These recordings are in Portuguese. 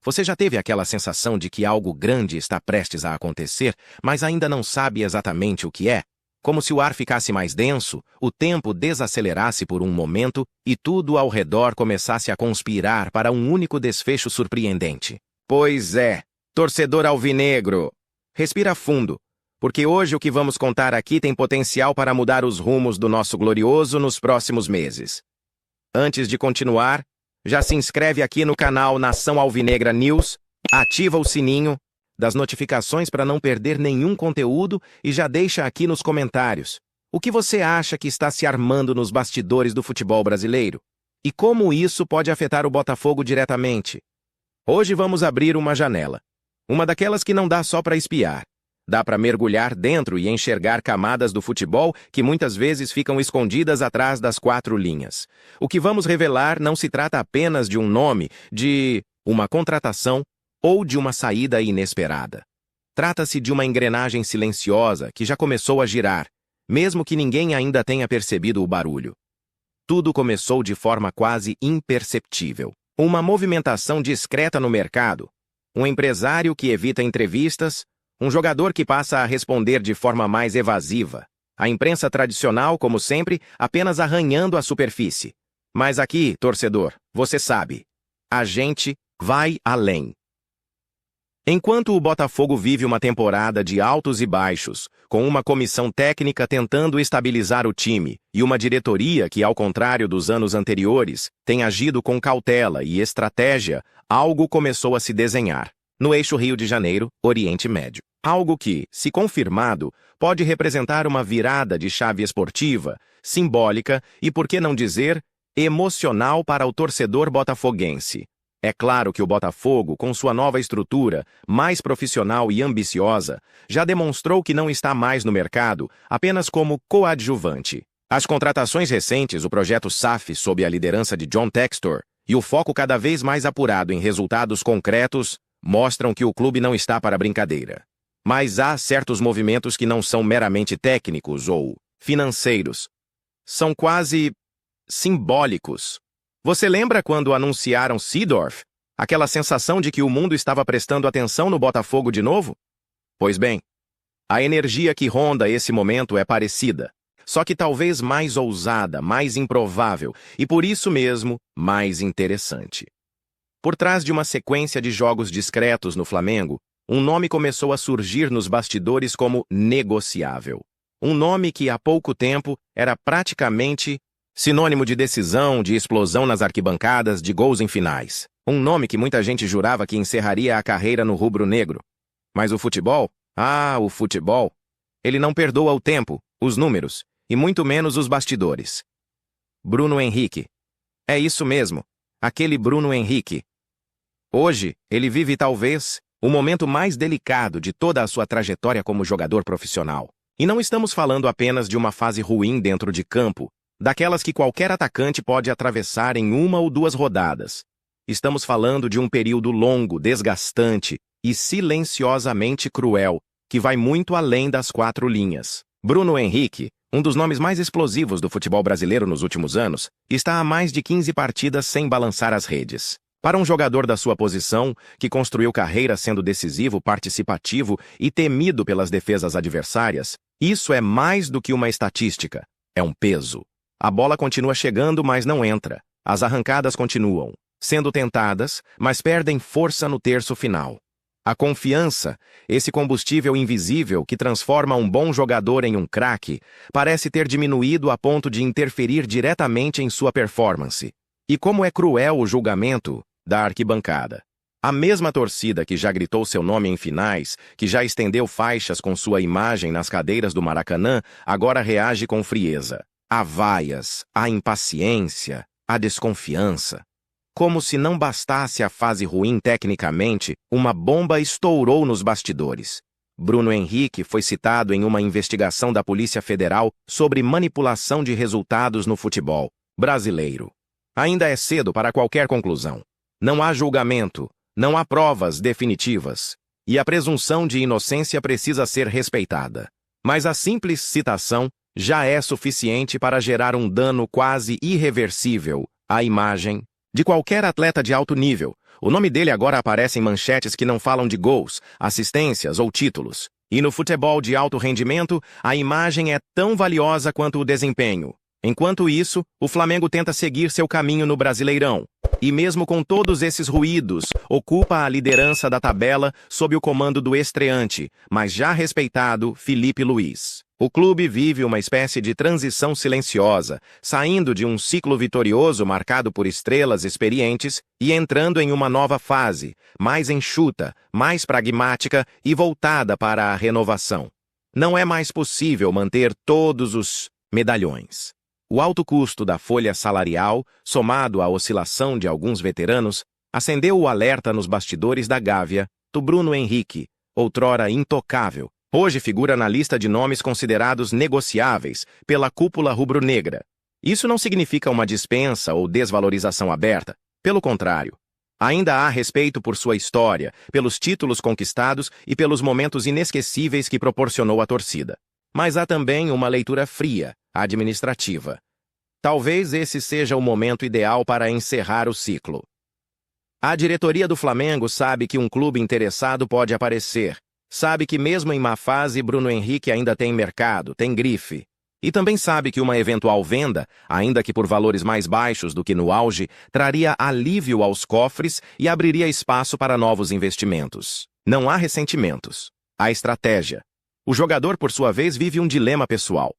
Você já teve aquela sensação de que algo grande está prestes a acontecer, mas ainda não sabe exatamente o que é? Como se o ar ficasse mais denso, o tempo desacelerasse por um momento e tudo ao redor começasse a conspirar para um único desfecho surpreendente. Pois é, torcedor alvinegro! Respira fundo, porque hoje o que vamos contar aqui tem potencial para mudar os rumos do nosso glorioso nos próximos meses. Antes de continuar, já se inscreve aqui no canal Nação Alvinegra News, ativa o sininho das notificações para não perder nenhum conteúdo e já deixa aqui nos comentários o que você acha que está se armando nos bastidores do futebol brasileiro e como isso pode afetar o Botafogo diretamente. Hoje vamos abrir uma janela, uma daquelas que não dá só para espiar. Dá para mergulhar dentro e enxergar camadas do futebol que muitas vezes ficam escondidas atrás das quatro linhas. O que vamos revelar não se trata apenas de um nome, de uma contratação ou de uma saída inesperada. Trata-se de uma engrenagem silenciosa que já começou a girar, mesmo que ninguém ainda tenha percebido o barulho. Tudo começou de forma quase imperceptível. Uma movimentação discreta no mercado, um empresário que evita entrevistas, um jogador que passa a responder de forma mais evasiva. A imprensa tradicional, como sempre, apenas arranhando a superfície. Mas aqui, torcedor, você sabe, a gente vai além. Enquanto o Botafogo vive uma temporada de altos e baixos, com uma comissão técnica tentando estabilizar o time e uma diretoria que, ao contrário dos anos anteriores, tem agido com cautela e estratégia, algo começou a se desenhar no eixo Rio de Janeiro, Oriente Médio. Algo que, se confirmado, pode representar uma virada de chave esportiva, simbólica e, por que não dizer, emocional para o torcedor botafoguense. É claro que o Botafogo, com sua nova estrutura, mais profissional e ambiciosa, já demonstrou que não está mais no mercado apenas como coadjuvante. As contratações recentes, o projeto SAF sob a liderança de John Textor e o foco cada vez mais apurado em resultados concretos, mostram que o clube não está para brincadeira. Mas há certos movimentos que não são meramente técnicos ou financeiros. São quase simbólicos. Você lembra quando anunciaram Seedorf? Aquela sensação de que o mundo estava prestando atenção no Botafogo de novo? Pois bem, a energia que ronda esse momento é parecida, só que talvez mais ousada, mais improvável e, por isso mesmo, mais interessante. Por trás de uma sequência de jogos discretos no Flamengo, um nome começou a surgir nos bastidores como negociável. Um nome que, há pouco tempo, era praticamente sinônimo de decisão, de explosão nas arquibancadas, de gols em finais. Um nome que muita gente jurava que encerraria a carreira no rubro-negro. Mas o futebol? O futebol! Ele não perdoa o tempo, os números, e muito menos os bastidores. Bruno Henrique. É isso mesmo, aquele Bruno Henrique. Hoje, ele vive talvez o momento mais delicado de toda a sua trajetória como jogador profissional. E não estamos falando apenas de uma fase ruim dentro de campo, daquelas que qualquer atacante pode atravessar em uma ou duas rodadas. Estamos falando de um período longo, desgastante e silenciosamente cruel, que vai muito além das quatro linhas. Bruno Henrique, um dos nomes mais explosivos do futebol brasileiro nos últimos anos, está há mais de 15 partidas sem balançar as redes. Para um jogador da sua posição, que construiu carreira sendo decisivo, participativo e temido pelas defesas adversárias, isso é mais do que uma estatística, é um peso. A bola continua chegando, mas não entra. As arrancadas continuam, sendo tentadas, mas perdem força no terço final. A confiança, esse combustível invisível que transforma um bom jogador em um craque, parece ter diminuído a ponto de interferir diretamente em sua performance. E como é cruel o julgamento da arquibancada. A mesma torcida que já gritou seu nome em finais, que já estendeu faixas com sua imagem nas cadeiras do Maracanã, agora reage com frieza. Há vaias, há impaciência, há desconfiança. Como se não bastasse a fase ruim tecnicamente, uma bomba estourou nos bastidores. Bruno Henrique foi citado em uma investigação da Polícia Federal sobre manipulação de resultados no futebol brasileiro. Ainda é cedo para qualquer conclusão. Não há julgamento, não há provas definitivas, e a presunção de inocência precisa ser respeitada. Mas a simples citação já é suficiente para gerar um dano quase irreversível à imagem de qualquer atleta de alto nível, O nome dele agora aparece em manchetes que não falam de gols, assistências ou títulos. E no futebol de alto rendimento, a imagem é tão valiosa quanto o desempenho. Enquanto isso, o Flamengo tenta seguir seu caminho no Brasileirão. E mesmo com todos esses ruídos, ocupa a liderança da tabela sob o comando do estreante, mas já respeitado, Felipe Luiz. O clube vive uma espécie de transição silenciosa, saindo de um ciclo vitorioso marcado por estrelas experientes e entrando em uma nova fase, mais enxuta, mais pragmática e voltada para a renovação. Não é mais possível manter todos os medalhões. O alto custo da folha salarial, somado à oscilação de alguns veteranos, acendeu o alerta nos bastidores da Gávea do Bruno Henrique, outrora intocável. Hoje figura na lista de nomes considerados negociáveis pela cúpula rubro-negra. Isso não significa uma dispensa ou desvalorização aberta. Pelo contrário, ainda há respeito por sua história, pelos títulos conquistados e pelos momentos inesquecíveis que proporcionou à torcida. Mas há também uma leitura fria, administrativa. Talvez esse seja o momento ideal para encerrar o ciclo. A diretoria do Flamengo sabe que um clube interessado pode aparecer. Sabe que mesmo em má fase, Bruno Henrique ainda tem mercado, tem grife. E também sabe que uma eventual venda, ainda que por valores mais baixos do que no auge, traria alívio aos cofres e abriria espaço para novos investimentos. Não há ressentimentos. Há estratégia. O jogador, por sua vez, vive um dilema pessoal.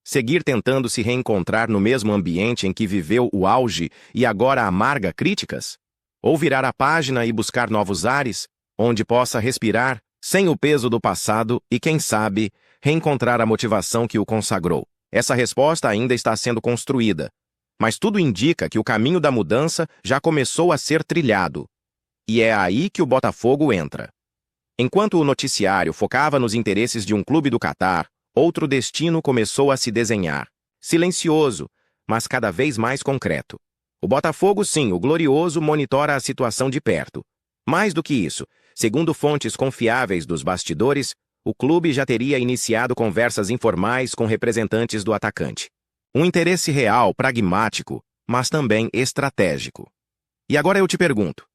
Seguir tentando se reencontrar no mesmo ambiente em que viveu o auge e agora amarga críticas? Ou virar a página e buscar novos ares, onde possa respirar, sem o peso do passado e, quem sabe, reencontrar a motivação que o consagrou? Essa resposta ainda está sendo construída, mas tudo indica que o caminho da mudança já começou a ser trilhado. E é aí que o Botafogo entra. Enquanto o noticiário focava nos interesses de um clube do Catar, outro destino começou a se desenhar. Silencioso, mas cada vez mais concreto. O Botafogo, sim, o glorioso, monitora a situação de perto. Mais do que isso, segundo fontes confiáveis dos bastidores, o clube já teria iniciado conversas informais com representantes do atacante. Um interesse real, pragmático, mas também estratégico. E agora eu te pergunto,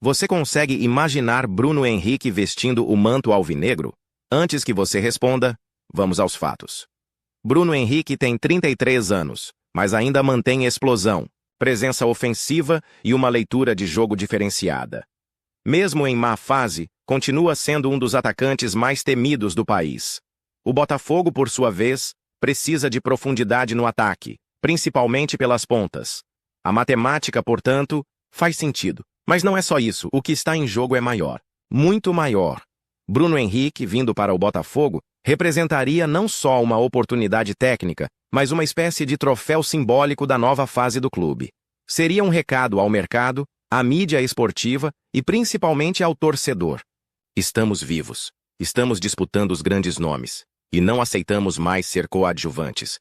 você consegue imaginar Bruno Henrique vestindo o manto alvinegro? Antes que você responda, vamos aos fatos. Bruno Henrique tem 33 anos, mas ainda mantém explosão, presença ofensiva e uma leitura de jogo diferenciada. Mesmo em má fase, continua sendo um dos atacantes mais temidos do país. O Botafogo, por sua vez, precisa de profundidade no ataque, principalmente pelas pontas. A matemática, portanto, faz sentido. Mas não é só isso, o que está em jogo é maior. Muito maior. Bruno Henrique, vindo para o Botafogo, representaria não só uma oportunidade técnica, mas uma espécie de troféu simbólico da nova fase do clube. Seria um recado ao mercado, à mídia esportiva e principalmente ao torcedor. Estamos vivos, estamos disputando os grandes nomes, e não aceitamos mais ser coadjuvantes.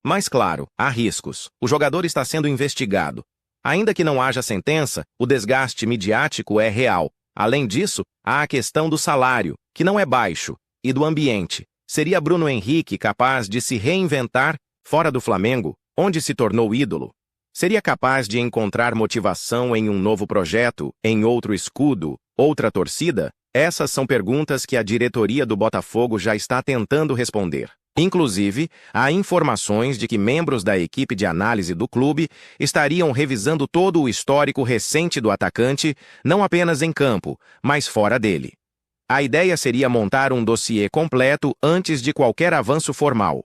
Mas claro, há riscos, o jogador está sendo investigado. Ainda que não haja sentença, o desgaste midiático é real. Além disso, há a questão do salário, que não é baixo, e do ambiente. Seria Bruno Henrique capaz de se reinventar fora do Flamengo, onde se tornou ídolo? Seria capaz de encontrar motivação em um novo projeto, em outro escudo, outra torcida? Essas são perguntas que a diretoria do Botafogo já está tentando responder. Inclusive, há informações de que membros da equipe de análise do clube estariam revisando todo o histórico recente do atacante, não apenas em campo, mas fora dele. A ideia seria montar um dossiê completo antes de qualquer avanço formal.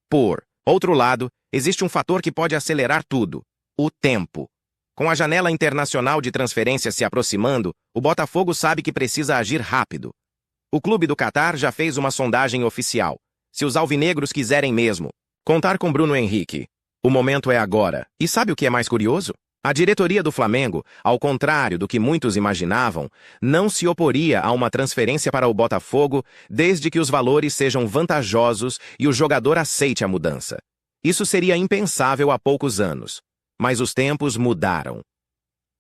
Por outro lado, existe um fator que pode acelerar tudo: o tempo. Com a janela internacional de transferências se aproximando, o Botafogo sabe que precisa agir rápido. O clube do Catar já fez uma sondagem oficial. Se os alvinegros quiserem mesmo contar com Bruno Henrique, o momento é agora. E sabe o que é mais curioso? A diretoria do Flamengo, ao contrário do que muitos imaginavam, não se oporia a uma transferência para o Botafogo desde que os valores sejam vantajosos e o jogador aceite a mudança. Isso seria impensável há poucos anos. Mas os tempos mudaram.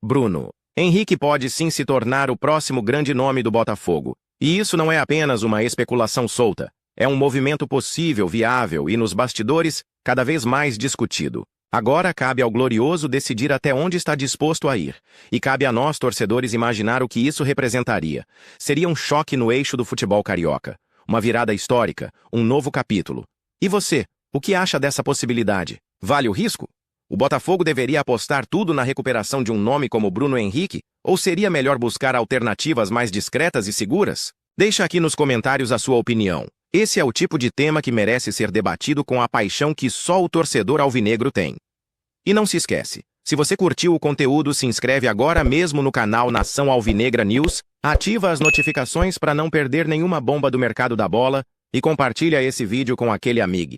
Bruno Henrique pode sim se tornar o próximo grande nome do Botafogo. E isso não é apenas uma especulação solta. É um movimento possível, viável e, nos bastidores, cada vez mais discutido. Agora cabe ao glorioso decidir até onde está disposto a ir. E cabe a nós, torcedores, imaginar o que isso representaria. Seria um choque no eixo do futebol carioca. Uma virada histórica, um novo capítulo. E você, o que acha dessa possibilidade? Vale o risco? O Botafogo deveria apostar tudo na recuperação de um nome como Bruno Henrique? Ou seria melhor buscar alternativas mais discretas e seguras? Deixa aqui nos comentários a sua opinião. Esse é o tipo de tema que merece ser debatido com a paixão que só o torcedor alvinegro tem. E não se esquece, se você curtiu o conteúdo, se inscreve agora mesmo no canal Nação Alvinegra News, ativa as notificações para não perder nenhuma bomba do mercado da bola e compartilha esse vídeo com aquele amigo.